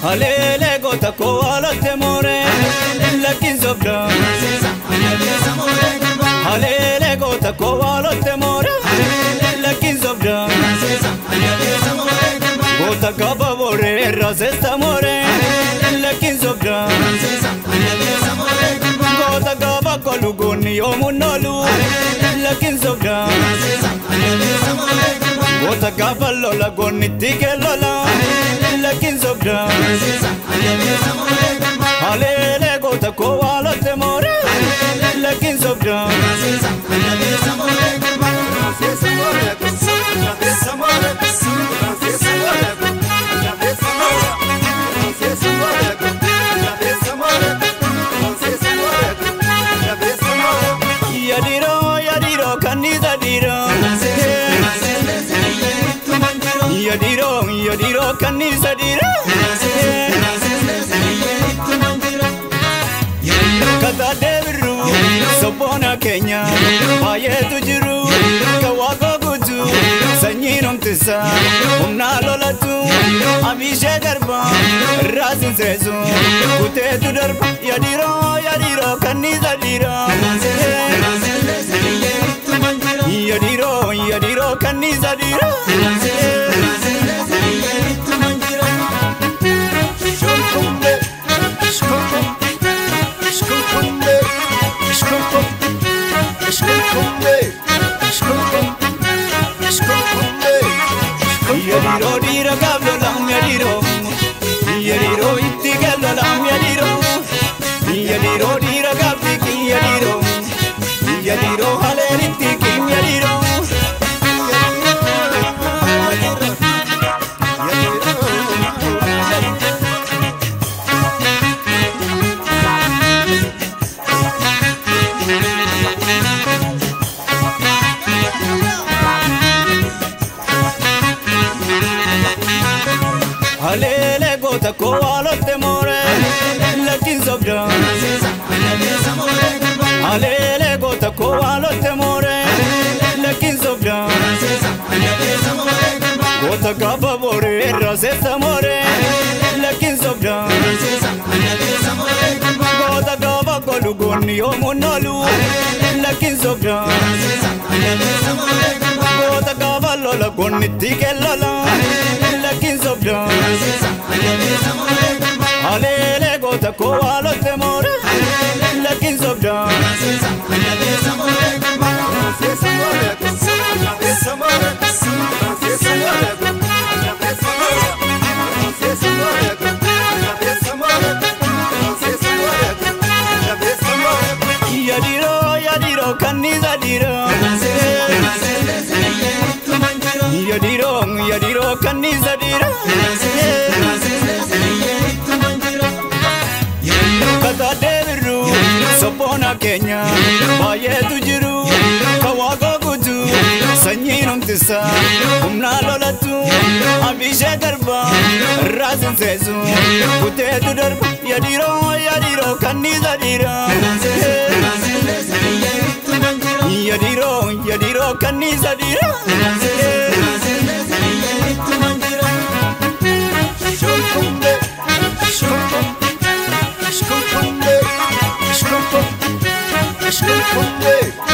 Alele gota koala temore lakin zobda Alele gota koala temore lakin zobda Gota kaba bore razesta more lakin zobda Gota kaba kolugoni omunalu lakin zobda Gota kaba lola goni tike lola lakin zobda Alele gota koala temore lakin zobda Yadiro yadiro kanida diro Yadiro kanisa diro Kata deviru Sobona Kenya Bayetu jiru Kawago guju Sanyinom tisa Umna lolatu Abishe garba Razin sezu Kutetu darba Yadiro kanisa diro Yadiro kanisa diro Yadiro diro kablo lam Yadiro itti kablo lam Yadiro diro kabli ki Yadiro hale itti ki Yadiro Alele gota koala temore lakin zobda Alele gota koala temore lakin zobda Gota kaba bore razesta more lakin zobda Gota kaba kolugoni omunalu lakin zobda Gota kaba lola goni tike lola lakin zobda Alele gota koala temore lakin zobda Yadiro kanisa diro Yadiro kanisa diro Kata deviru Sobona Kenya Bayetu jiru Kawago guju Sanyinom tisa Umna lolatu Abishe garba Razin sezu Kutetu darba Yadiro kanisa diro Yadiro kanisa diro Shkumbe